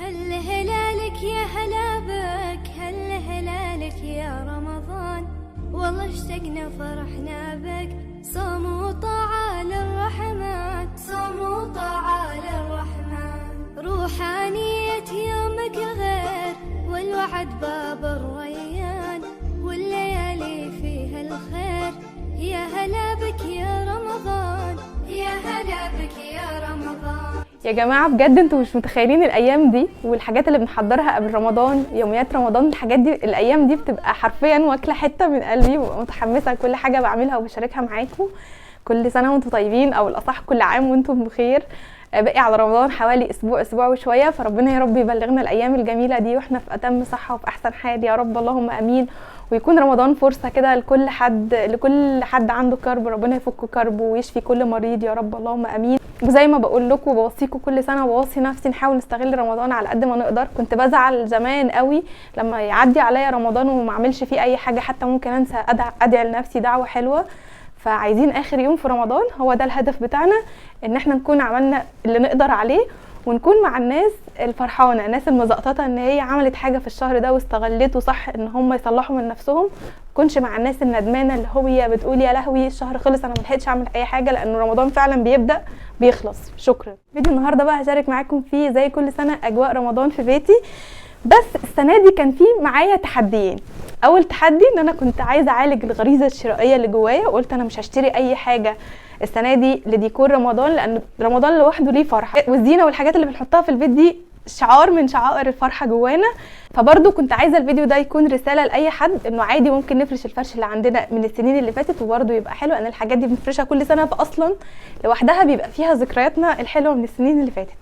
هل هلالك يا هلا بك، هل هلالك يا رمضان، والله اشتقنا فرحنا بك، صوم وطاعة للرحمن، صوم وطاعة للرحمن، روحانية يومك الغير، والوعد باب الريان، والليالي فيها الخير، يا هلا بك يا رمضان، يا هلا بك يا رمضان. يا جماعة بجد انتوا مش متخيلين الايام دي والحاجات اللي بنحضرها قبل رمضان، يوميات رمضان، الحاجات دي الايام دي بتبقى حرفيا واكله حته من قلبي، وببقى متحمسه لكل حاجه بعملها وبشاركها معاكم. كل سنه وانتم طيبين، او الاصح كل عام وانتم بخير. باقي على رمضان حوالي اسبوع وشويه، فربنا يا رب يبلغنا الايام الجميله دي واحنا في اتم صحه وفي احسن حال يا رب، اللهم امين. ويكون رمضان فرصه كده لكل حد عنده كرب، ربنا يفك كربه ويشفي كل مريض يا رب، اللهم امين. وزي ما بقول لكم وبوصيكم كل سنه وبوصي نفسي، نحاول نستغل رمضان على قد ما نقدر. كنت بزعل زمان قوي لما يعدي عليا رمضان وما اعملش فيه اي حاجه، حتى ممكن انسى ادعي لنفسي دعوه حلوه. فعايزين اخر يوم في رمضان هو ده الهدف بتاعنا، ان احنا نكون عملنا اللي نقدر عليه، ونكون مع الناس الفرحانه، الناس المزقططه ان هي عملت حاجه في الشهر ده واستغلته صح، ان هم يصلحوا من نفسهم. كنش مع الناس الندمانه اللي هي بتقول يا لهوي الشهر خلص انا ملحقتش اعمل اي حاجه، لان رمضان فعلا بيبدا بيخلص. شكرا. فيديو النهارده بقى هشارك معاكم فيه زي كل سنه اجواء رمضان في بيتي، بس السنه دي كان في معايا تحديين. اول تحدي ان انا كنت عايزه اعالج الغريزه الشرائيه اللي جوايا، وقلت انا مش هشتري اي حاجه السنه دي لديكور رمضان، لان رمضان لوحده ليه فرحه، والزينه والحاجات اللي بنحطها في البيت دي شعار من شعائر الفرحه جوانا. فبرضو كنت عايزه الفيديو ده يكون رساله لاي حد، انه عادي ممكن نفرش الفرش اللي عندنا من السنين اللي فاتت وبرضو يبقى حلو، ان الحاجات دي بنفرشها كل سنه، فاصلا لوحدها بيبقى فيها ذكرياتنا الحلوه من السنين اللي فاتت.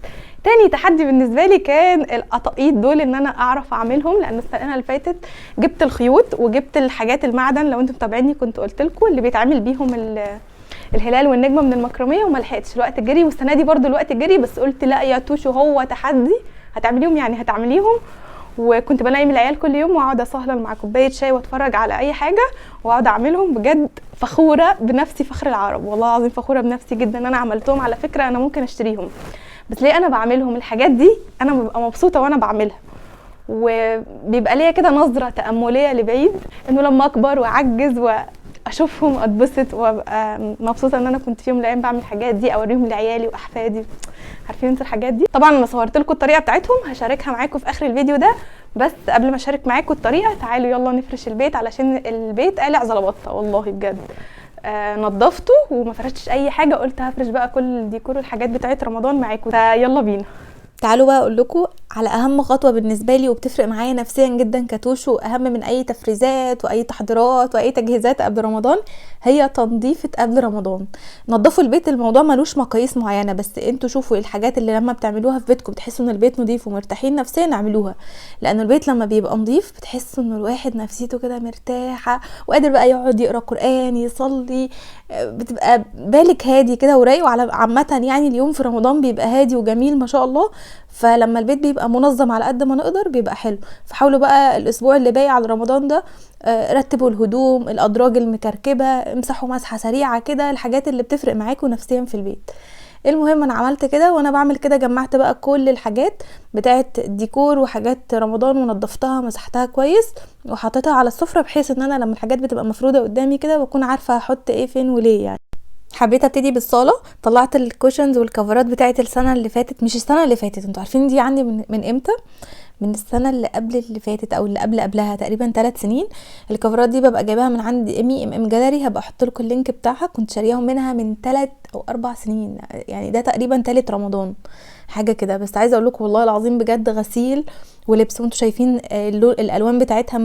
تاني تحدي بالنسبه لي كان القطاقيط دول، ان انا اعرف اعملهم، لان السنه اللي فاتت جبت الخيوط وجبت الحاجات المعدن، لو انتم متابعيني كنت قلت لكم اللي بيتعمل بيهم الهلال والنجمه من المكرميه، وما لحقتش الوقت جري، والسنه دي برضو الوقت جري، بس قلت لا يا توشو هو تحدي هتعمليهم يعني هتعمليهم. وكنت بنيم العيال كل يوم واقعد اسهلل مع كوبايه شاي واتفرج على اي حاجه واقعد اعملهم. بجد فخوره بنفسي فخر العرب، والله العظيم فخوره بنفسي جدا ان انا عملتهم. على فكره انا ممكن اشتريهم، بس ليه انا بعملهم؟ الحاجات دي انا ببقى مبسوطه وانا بعملها، وبيبقى ليا كده نظره تامليه لبعيد، انه لما اكبر واعجز واشوفهم اتبسط وابقى مبسوطه ان انا كنت في يوم من الايام بعمل الحاجات دي، اوريهم لعيالي واحفادي. عارفين انتوا الحاجات دي؟ طبعا انا صورت لكم الطريقه بتاعتهم هشاركها معاكم في اخر الفيديو ده، بس قبل ما اشارك معاكم الطريقه تعالوا يلا نفرش البيت، علشان البيت قالع زلبطه والله بجد. نظفته وما فرشتش اي حاجه، قلت هفرش بقى كل الديكور والحاجات بتاعت رمضان معاكم، فيلا بينا. تعالوا بقى اقول لكم على اهم خطوه بالنسبه لي وبتفرق معايا نفسيا جدا كتوشو، اهم من اي تفريزات واي تحضيرات واي تجهيزات قبل رمضان، هي تنظيفه قبل رمضان. نظفوا البيت، الموضوع ملوش مقاييس معينه، بس انتوا شوفوا الحاجات اللي لما بتعملوها في بيتكم بتحسوا ان البيت نظيف ومرتاحين نفسيا اعملوها، لان البيت لما بيبقى نظيف بتحسوا ان الواحد نفسيته كده مرتاحه وقادر بقى يقعد يقرا قران يصلي، بتبقى بالك هادي كده ورايق. وعلى عامه يعني اليوم في رمضان بيبقى هادي وجميل ما شاء الله، فلما البيت بيبقى منظم على قد ما نقدر بيبقى حلو. فحاولوا بقى الاسبوع اللي باقي على رمضان ده رتبوا الهدوم، الادراج المكركبه امسحوا مسحه سريعه كده، الحاجات اللي بتفرق معاكم نفسيا في البيت. المهم انا عملت كده، وانا بعمل كده جمعت بقى كل الحاجات بتاعه الديكور وحاجات رمضان ونضفتها مسحتها كويس وحطيتها على السفره، بحيث ان انا لما الحاجات بتبقى مفروده قدامي كده بكون عارفه هحط ايه فين وليه. يعني حبيت ابتدي بالصاله، طلعت الكوشنز والكفرات بتاعه السنه اللي فاتت، مش السنه اللي فاتت، انتوا عارفين دي عندي من امتى؟ من السنه اللي قبل اللي فاتت او اللي قبلها تقريبا 3 سنين. الكفرات دي ببقى جايباها من عند ام جاليري، هبقى احط لكم اللينك بتاعها، كنت شارياهم منها من 3 أو 4 سنين، يعني ده تقريبا 3 رمضان حاجه كده. بس عايزه اقول لكم والله العظيم بجد غسيل ولبس، وانتوا شايفين الالوان بتاعتها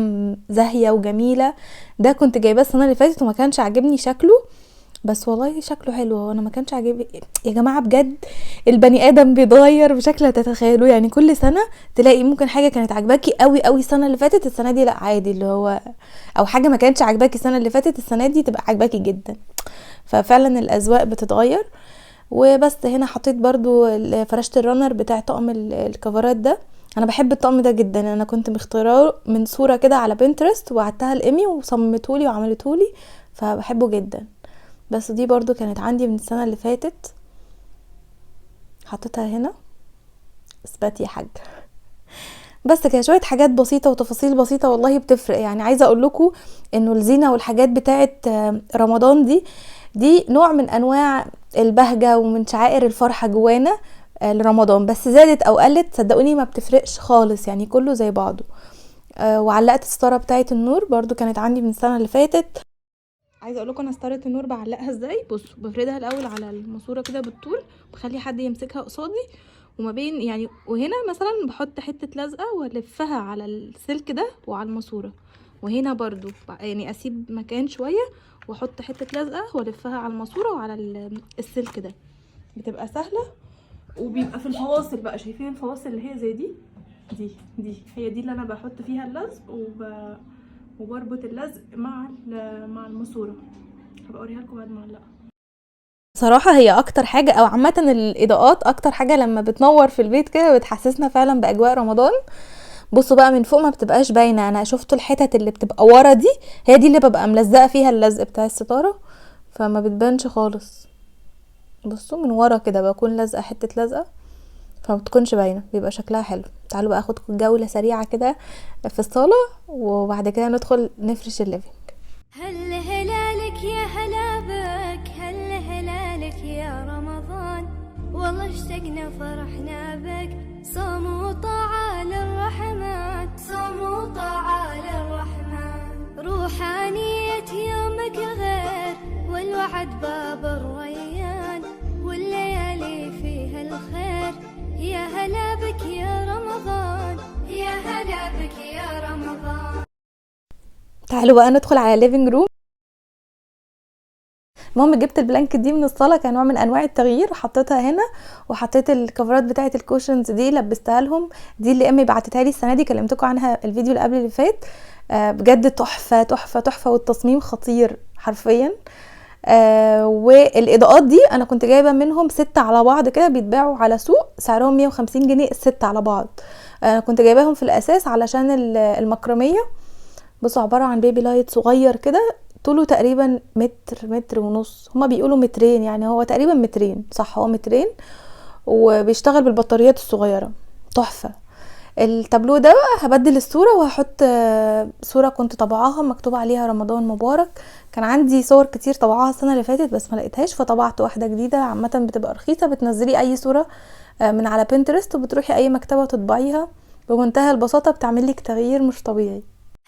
زاهيه وجميله. ده كنت جايباه السنه اللي فاتت وما كانش عاجبني شكله، بس والله شكله حلو، وانا ما كانش عاجبني. يا جماعه بجد البني ادم بيتغير بشكل تتخيلوا، يعني كل سنه تلاقي ممكن حاجه كانت عاجباكي قوي قوي السنه اللي فاتت، السنه دي لا عادي، اللي هو او حاجه ما كانتش عاجباكي السنه اللي فاتت السنه دي تبقى عاجباكي جدا. ففعلا الاذواق بتتغير. وبس هنا حطيت برضو فرشة الرانر بتاع طقم الكفرات ده، انا بحب الطقم ده جدا، انا كنت مختاره من صوره كده على بنترست وبعتها لامي وصممتهولي وعملتهولي، فبحبه جدا. بس دي برضو كانت عندي من السنة اللي فاتت، حطيتها هنا. اثبت يا حاج. بس كده شويه حاجات بسيطه وتفاصيل بسيطه والله بتفرق. يعني عايزه اقول لكم انه الزينه والحاجات بتاعه رمضان دي نوع من انواع البهجه ومن شعائر الفرحه جوانا لرمضان، بس زادت او قلت صدقوني ما بتفرقش خالص، يعني كله زي بعضه. وعلقت الستاره بتاعه النور برضو كانت عندي من السنه اللي فاتت. عايزه اقول لكم انا ستاره النور بعلقها ازاي. بصوا بفردها الاول على الماسوره كده بالطول، بخلي حد يمسكها قصادي، وما بين يعني وهنا مثلا بحط حته لزقه والفها على السلك ده وعلى الماسوره، وهنا برضو يعني اسيب مكان شويه واحط حته لزقه والفها على الماسوره وعلى السلك ده. بتبقى سهله وبيبقى في الفواصل بقى، شايفين الفواصل اللي هي زي دي هي دي اللي انا بحط فيها اللزق وبربط اللزق مع الماسوره. هبقى اوريها لكم بعد ما اعلقها. صراحه هي اكتر حاجه او عامه الاضاءات اكتر حاجه لما بتنور في البيت كده بتحسسنا فعلا باجواء رمضان. بصوا بقى من فوق ما بتبقاش باينه، انا شفت الحتت اللي بتبقى ورا دي هي دي اللي ببقى ملزقه فيها اللزق بتاع الستاره، فما بتبانش خالص. بصوا من ورا كده بكون لازقه حته لزقه فما بتكونش باينه، بيبقى شكلها حلو. تعالوا بقى اخدكم جوله سريعه كده في الصاله وبعد كده ندخل نفرش الليفينج. هل هلالك يا هلا بك، هل هلالك يا رمضان، والله اشتقنا فرحنا بك، صوم وطاعة للرحمن، صوم وطاعة للرحمن، روحانية يومك الغير والوعد باب الريان، والليالي فيها الخير، يا هلا بك يا رمضان، يا هلا بك يا رمضان. تعالوا بقى ندخل على الليفينج روم. المهم جبت البلانكت دي من الصاله كنوع من انواع التغيير وحطيتها هنا، وحطيت الكفرات بتاعه الكوشنز دي لبستها لهم. دي اللي امي بعتتها لي السنه دي، كلمتكم عنها الفيديو اللي قبل اللي فات. بجد تحفه تحفه تحفه، والتصميم خطير حرفيا. والاضاءات دي انا كنت جايبه منهم 6 على بعض كده، بيتباعوا على سوق سعرهم 150 جنيه ال6 على بعض. كنت جايباهم في الاساس علشان المكرميه. بصوا عباره عن بيبي لايت صغير كده، طوله تقريبا متر ونص، هما بيقولوا مترين، يعني هو تقريبا مترين، صح هو مترين، وبيشتغل بالبطاريات الصغيره. تحفه. التابلو ده هبدل الصوره وهحط صوره كنت طبعاها مكتوب عليها رمضان مبارك. كان عندي صور كتير طبعاها السنه اللي فاتت بس ما لقيتهاش، فطبعت واحده جديده. عامه بتبقى رخيصه، بتنزلي اي صوره من على بنترست وبتروحي اي مكتبه تطبعيها بمنتهى البساطه، بتعمل لك تغيير مش طبيعي.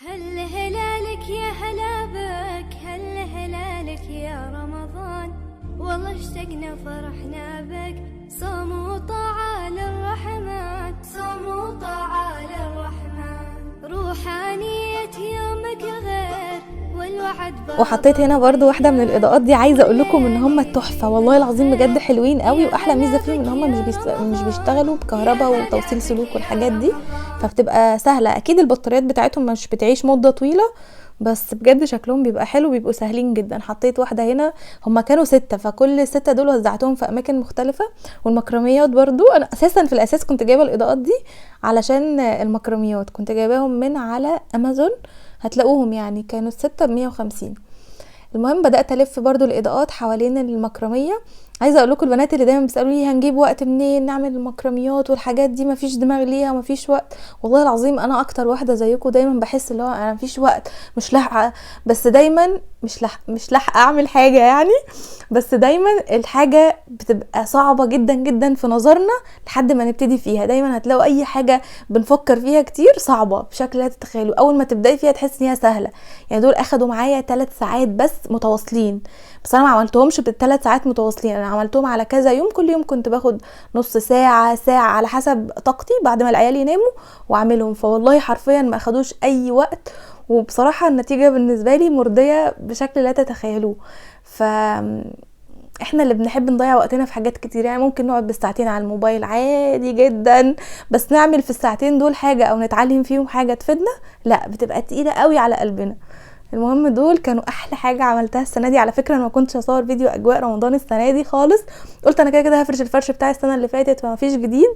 هل هلالك يا هلا بك، هل هلالك يا رمضان، والله اشتقنا فرحنا بك، صوم وطاعة للرحمن، صوم وطاعة للرحمن، روحانية يومك الغير والوعد باب. وحطيت هنا برضو واحده من الاضاءات دي، عايزه اقول لكم ان هم تحفه والله العظيم بجد حلوين قوي. واحلى ميزه فيهم ان هم مش بيشتغلوا بكهرباء وتوصيل سلوك والحاجات دي، فبتبقى سهله. اكيد البطاريات بتاعتهم مش بتعيش مده طويله، بس بجد شكلهم بيبقى حلو، بيبقوا سهلين جدا. حطيت واحده هنا، هما كانوا 6 فكل 6 دول وزعتهم في اماكن مختلفه. والمكرميات برضو انا اساسا في الاساس كنت جايبه الاضاءات دي علشان المكرميات، كنت جايباهم من على امازون، هتلاقوهم يعني كانوا 6 ب150. المهم بدات الف برضو الاضاءات حوالين المكرميه. عايزه اقول لكم البنات اللي دايما بيسالوا لي هنجيب وقت منين نعمل المكرميات والحاجات دي، مفيش دماغ ليها ومفيش وقت. والله العظيم انا اكتر واحده زيكم دايما بحس اللي هو انا مفيش وقت، مش لاحقه، بس دايما مش لاحقه اعمل حاجه يعني. بس دايما الحاجه بتبقى صعبه جدا جدا في نظرنا لحد ما نبتدي فيها. دايما هتلاقوا اي حاجه بنفكر فيها كتير صعبه بشكل لا تتخيلوا، اول ما تبداي فيها تحسي ان هي سهله. يعني دول اخدوا معايا 3 ساعات بس متواصلين، بس انا ما عملتهمش بال3 ساعات متواصلين، انا عملتهم على كذا يوم، كل يوم كنت باخد نص ساعه على حسب طاقتي بعد ما العيال يناموا واعملهم. فوالله حرفيا ما اخدوش اي وقت، وبصراحه النتيجه بالنسبه لي مرضيه بشكل لا تتخيلوه. احنا اللي بنحب نضيع وقتنا في حاجات كتير، يعني ممكن نقعد بالساعتين على الموبايل عادي جدا، بس نعمل في الساعتين دول حاجه او نتعلم فيهم حاجه تفيدنا لا، بتبقى تقيله قوي على قلبنا. المهم دول كانوا احلى حاجه عملتها السنه دي. على فكره انا ما كنتش اصور فيديو اجواء رمضان السنه دي خالص، قلت انا كده هفرش الفرش بتاع السنه اللي فاتت فما فيش جديد.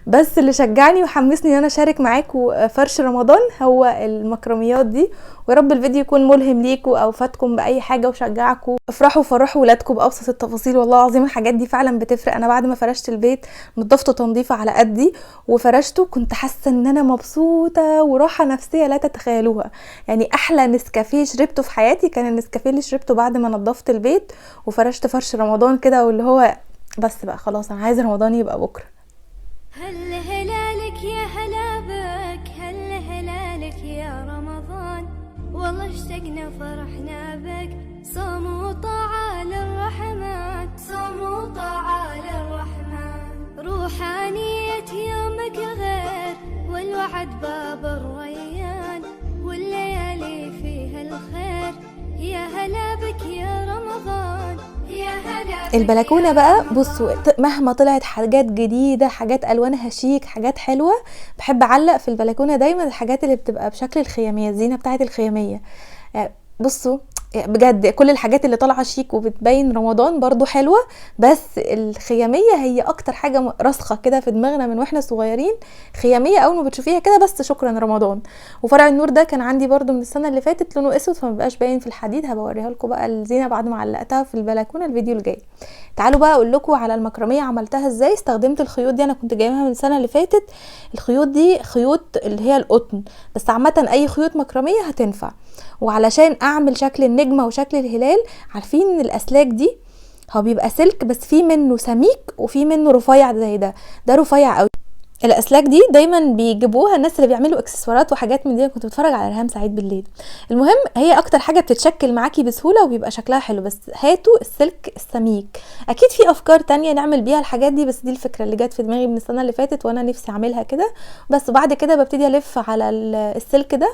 بس اللي شجعني وحمسني ان انا اشارك معاكم فرش رمضان هو المكرميات دي. ويا رب الفيديو يكون ملهم ليكم او فاتكم باي حاجه وشجعكم. افرحوا وفرحوا ولادكم بابسط التفاصيل، والله العظيم الحاجات دي فعلا بتفرق. انا بعد ما فرشت البيت نضفته تنظيفه على قدي وفرشته كنت حاسه ان انا مبسوطه وراحه نفسيه لا تتخيلوها. يعني احلى نسكافيه شربته في حياتي كان النسكافيه اللي شربته بعد ما نضفت البيت وفرشت فرش رمضان كده، واللي هو بس بقى خلاص انا عايزه رمضان يبقى بكره. هل هلالك يا هلا بك، هل هلالك يا رمضان، والله اشتقنا فرحنا بك، صوم وطاعة للرحمن، صوم وطاعة للرحمن، روحانية يومك الغير والوعد باب الريان، والليالي فيها الخير، يا هلا بك يا رمضان، يا هلا بك. البلكونه بقى بصوا مهما طلعت حاجات جديده، حاجات الوانها شيك، حاجات حلوه، بحب اعلق في البلكونه دايما الحاجات اللي بتبقى بشكل الخياميه، الزينه بتاعه الخياميه. بصوا بجد كل الحاجات اللي طالعه شيك وبتبين رمضان برضو حلوه، بس الخياميه هي اكتر حاجه راسخه كده في دماغنا من واحنا صغيرين. خياميه اول ما بتشوفيها كده بس شكرا رمضان. وفرع النور ده كان عندي برضو من السنه اللي فاتت، لونه اسود فما بقاش باين في الحديد. هبقى اوريها لكم بقى الزينه بعد ما علقتها في البلكونه الفيديو الجاي. تعالوا بقى اقول لكم على المكرميه عملتها ازاي. استخدمت الخيوط دي، انا كنت جايبها من السنه اللي فاتت. الخيوط دي خيوط اللي هي القطن، بس عامه اي خيوط مكرميه هتنفع. وعلشان اعمل شكل النجمه وشكل الهلال، عارفين ان الاسلاك دي هو بيبقى سلك بس في منه سميك وفي منه رفيع زي ده رفيع قوي. الاسلاك دي دايما بيجيبوها الناس اللي بيعملوا اكسسوارات وحاجات من دي. كنت بتفرج على ريهام سعيد بالليل. المهم هي اكتر حاجه بتتشكل معاكي بسهوله وبيبقى شكلها حلو، بس هاتوا السلك السميك. اكيد في افكار تانية نعمل بيها الحاجات دي، بس دي الفكره اللي جت في دماغي من السنه اللي فاتت وانا نفسي اعملها كده. بس بعد كده ببتدي الف على السلك ده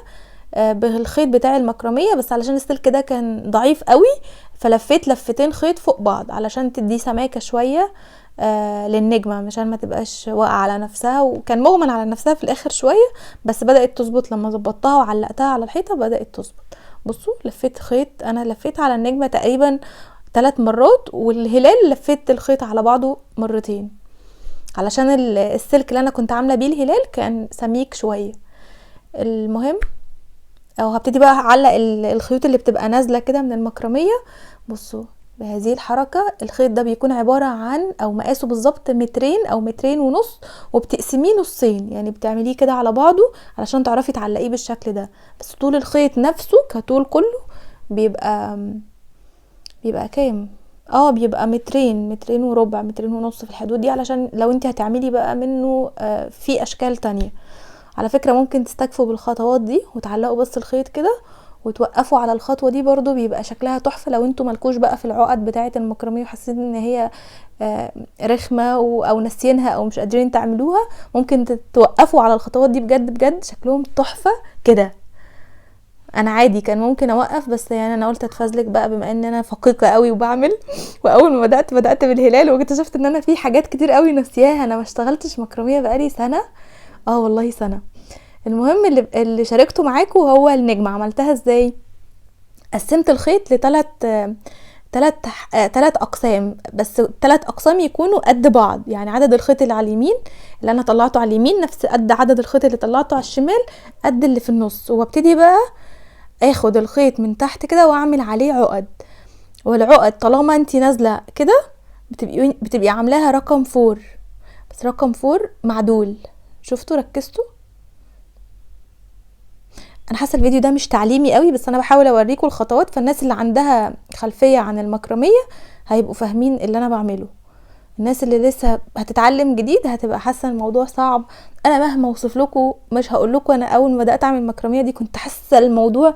بالخيط بتاع المكرميه، بس علشان السلك ده كان ضعيف قوي فلفيت لفتين خيط فوق بعض علشان تدي سماكه شويه للنجمه، عشان ما تبقاش واقعه على نفسها. وكان مغمن على نفسها في الاخر شويه، بس بدات تظبط لما ظبطتها وعلقتها على الحيطه بدات تظبط. بصوا لفيت خيط، انا لفيت على النجمه تقريبا 3 مرات، والهلال لفيت الخيط على بعضه مرتين علشان السلك اللي انا كنت عامله بيه الهلال كان سميك شويه. المهم او هبتدي بقى اعلق الخيوط اللي بتبقى نازله كده من المكرميه. بصوا بهذه الحركه الخيط ده بيكون عباره عن او مقاسه بالظبط 2 او 2.5 متر، وبتقسميه نصين، يعني بتعمليه كده على بعضه علشان تعرفي تعلقيه بالشكل ده. بس طول الخيط نفسه كطول كله بيبقى كام؟ بيبقى 2 وربع 2.5 متر في الحدود دي، علشان لو انت هتعملي بقى منه في اشكال تانية. على فكرة ممكن تستكفوا بالخطوات دي وتعلقوا بس الخيط كده وتوقفوا على الخطوة دي، برضو بيبقى شكلها تحفة. لو انتوا ملكوش بقى في العقد بتاعة المكرمية وحاسين ان هي رخمة او ناسيينها او مش قادرين تعملوها، ممكن توقفوا على الخطوات دي. بجد بجد شكلهم تحفة كده. انا عادي كان ممكن اوقف، بس يعني انا قلت اتفزلك بقى بما ان انا فقيقة قوي وبعمل. واول ما بدأت بالهلال واكتشفت ان انا في حاجات كتير قوي ناسياها. انا ما اشتغلتش مكرمية بقالي سنة، والله سنة. المهم اللي شاركته معاكم هو النجمة. عملتها ازاي؟ قسمت الخيط ثلاث اقسام، بس 3 اقسام يكونوا قد بعض. يعني عدد الخيط اللي على اليمين اللي انا طلعته على اليمين نفس قد عدد الخيط اللي طلعته على الشمال قد اللي في النص. وابتدي بقى اخد الخيط من تحت كده واعمل عليه عقد. والعقد طالما انتي نازله كده بتبقي عاملاها رقم 4، بس رقم 4 معدول. شفتوا؟ ركزتوا؟ انا حاسه الفيديو ده مش تعليمي قوي، بس انا بحاول اوريكم الخطوات، فالناس اللي عندها خلفيه عن المكرميه هيبقوا فاهمين اللي انا بعمله. الناس اللي لسه هتتعلم جديد هتبقى حاسه الموضوع صعب. انا مهما اوصف لكم مش هقول لكم. انا اول ما بدات اعمل المكرميه دي كنت حاسه الموضوع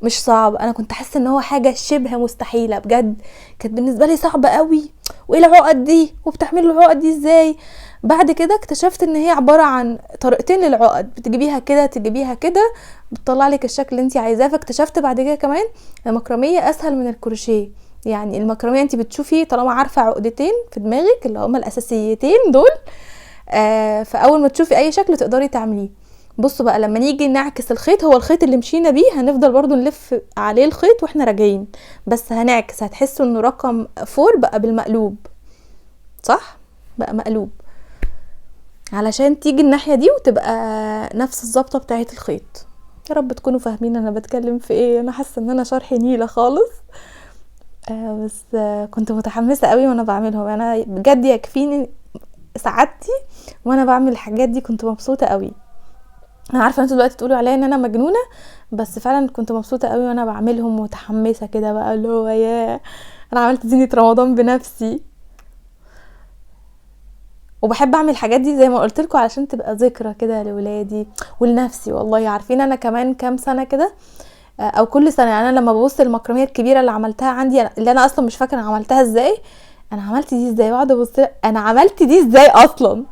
مش صعب، انا كنت حاسه ان هو حاجه شبه مستحيله. بجد كانت بالنسبه لي صعبه قوي، وايه العقد دي وبتعملوا العقد دي ازاي؟ بعد كده اكتشفت ان هي عباره عن طريقتين للعقد، بتجيبيها كده تجيبيها كده بتطلع لك الشكل اللي انت عايزاه. فاكتشفت بعد كده كمان المكرميه اسهل من الكروشيه. يعني المكرميه انت بتشوفي طالما عارفه عقدتين في دماغك اللي هما الاساسيتين دول، فاول ما تشوفي اي شكل تقدري تعمليه. بصوا بقى لما نيجي نعكس الخيط، هو الخيط اللي مشينا بيه هنفضل برضو نلف عليه الخيط واحنا راجعين، بس هنعكس هتحسوا انه رقم 4 بقى بالمقلوب، صح؟ بقى مقلوب. علشان تيجي الناحية دي وتبقى نفس الظبطة بتاعة الخيط. يا رب تكونوا فاهمين انا بتكلم في ايه. انا حاسة ان انا شرحي نيلة خالص، بس كنت متحمسة قوي وانا بعملهم. انا بجد يكفيني سعادتي وانا بعمل الحاجات دي، كنت مبسوطة قوي. انا عارفة انتوا دلوقتي تقولوا عليا ان انا مجنونة، بس فعلا كنت مبسوطة قوي وانا بعملهم ومتحمسة كده بقى، اللي هو ياه انا عملت زينة رمضان بنفسي. وبحب اعمل الحاجات دي زي ما قلت لكم علشان تبقى ذكرى كده لولادي ولنفسي. والله عارفين انا كمان كام سنه كده او كل سنه، يعني انا لما ببص المكرميه الكبيره اللي عملتها عندي، اللي انا اصلا مش فاكره انا عملتها ازاي، انا عملت دي ازاي، بقعد ابص انا عملت دي ازاي اصلا.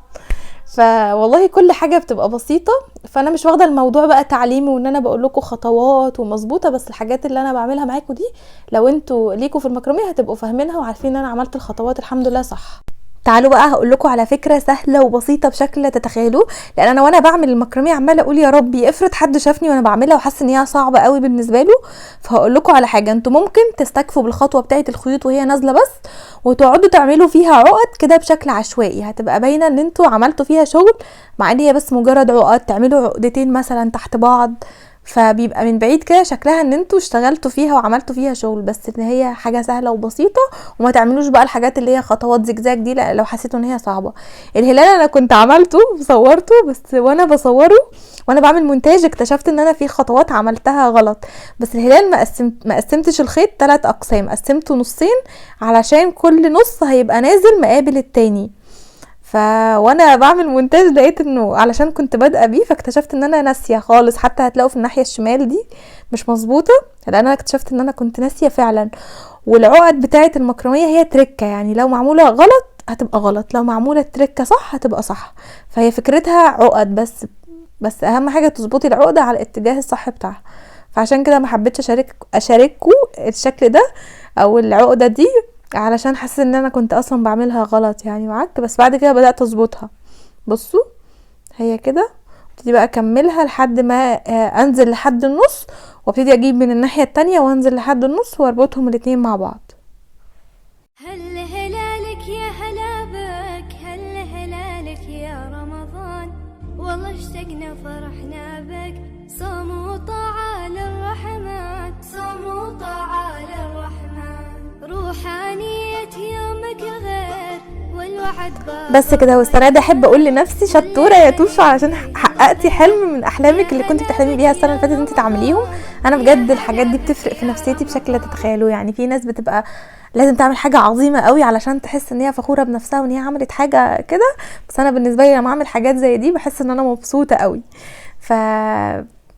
فوالله كل حاجه بتبقى بسيطه، فانا مش واخده الموضوع بقى تعليمي وان انا بقول لكم خطوات ومظبوطه، بس الحاجات اللي انا بعملها معاكم دي لو انتوا ليكوا في المكرميه هتبقوا فاهمينها وعارفين ان انا عملت الخطوات الحمد لله صح. تعالوا بقى هقول لكم على فكره سهله وبسيطه بشكل لا تتخيلوه، لان انا وانا بعمل المكرميه عماله اقول يا ربي افرض حد شافني وانا بعملها وحس ان هي صعبه قوي بالنسبه له. فهقول لكم على حاجه، انتوا ممكن تستكفوا بالخطوه بتاعه الخيوط وهي نازله بس، وتقعدوا تعملوا فيها عقد كده بشكل عشوائي، هتبقى باينه ان انتوا عملتوا فيها شغل، مع ان هي بس مجرد عقد. تعملوا عقدتين مثلا تحت بعض، فبيبقى من بعيد كده شكلها ان انتوا اشتغلتوا فيها وعملتوا فيها شغل، بس ان هي حاجه سهله وبسيطه. وما تعملوش بقى الحاجات اللي هي خطوات زجزاج دي، لا لو حسيتوا ان هي صعبه. الهلال انا كنت عملته وصورته، بس وانا بصوره وانا بعمل مونتاج اكتشفت ان انا في خطوات عملتها غلط. بس الهلال ما قسمتش الخيط 3 اقسام، قسمته نصين علشان كل نص هيبقى نازل مقابل التاني. وانا بعمل مونتاج لقيت انه علشان كنت بادئه بيه فاكتشفت ان انا ناسيه خالص. حتى هتلاقوا في الناحيه الشمال دي مش مظبوطه، لان انا اكتشفت ان انا كنت ناسيه فعلا. والعقد بتاعه المكرميه هي تركه، يعني لو معموله غلط هتبقى غلط، لو معموله تركه صح هتبقى صح. فهي فكرتها عقد بس اهم حاجه تظبطي العقده على الاتجاه الصح بتاعها. فعشان كده ما حبيتش اشارككم الشكل ده او العقده دي، علشان حاسه ان انا كنت اصلا بعملها غلط يعني معاك. بس بعد كده بدات اظبطها. بصوا هي كده، ابتدي بقى اكملها لحد ما انزل لحد النص، وابتدي اجيب من الناحيه التانية وانزل لحد النص واربطهم الاتنين مع بعض. هل هلالك يا هلا بك، هل هلالك يا رمضان، والله اشتقنا فرحنا بك، صوم وطاعة للرحمن، صوم وطاعة للرحمن، روحانية يومك غير والوعد بس كده. والسنه دي احب اقول لنفسي شطوره يا توشو، عشان حققتي حلم من احلامك اللي كنت بتحلمي بيها السنه اللي فاتت انت تعمليهم. انا بجد الحاجات دي بتفرق في نفسيتي بشكل لا تتخيلوه. يعني في ناس بتبقى لازم تعمل حاجه عظيمه قوي علشان تحس ان هي فخوره بنفسها وان هي عملت حاجه كده، بس انا بالنسبه لي لما اعمل حاجات زي دي بحس ان انا مبسوطه قوي.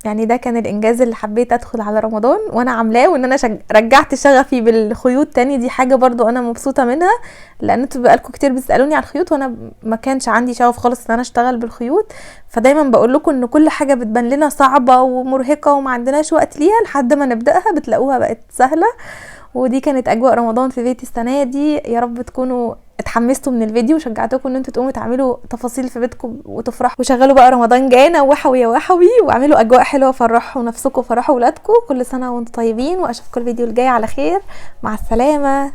يعني ده كان الانجاز اللي حبيت ادخل على رمضان وانا عاملاه، وان انا رجعت شغفي بالخيوط تاني. دي حاجه برضو انا مبسوطه منها، لان انتوا بقالكم كتير بتسالوني على الخيوط وانا ما كانش عندي شغف خالص ان انا اشتغل بالخيوط. فدايما بقول لكم ان كل حاجه بتبان لنا صعبه ومرهقه وما عندناش وقت ليها، لحد ما نبداها بتلاقوها بقت سهله. ودي كانت اجواء رمضان في بيتي السنه دي. يا رب تكونوا اتحمستوا من الفيديو وشجعتكم ان انتوا تقوموا تعملوا تفاصيل في بيتكم وتفرحوا، وشغلوا بقى رمضان جانا وحوي يا وحوي، واعملوا اجواء حلوه، فرحوا نفسكم وفرحوا ولادكم. كل سنه وانتم طيبين، واشوفكم الفيديو الجاي على خير. مع السلامه.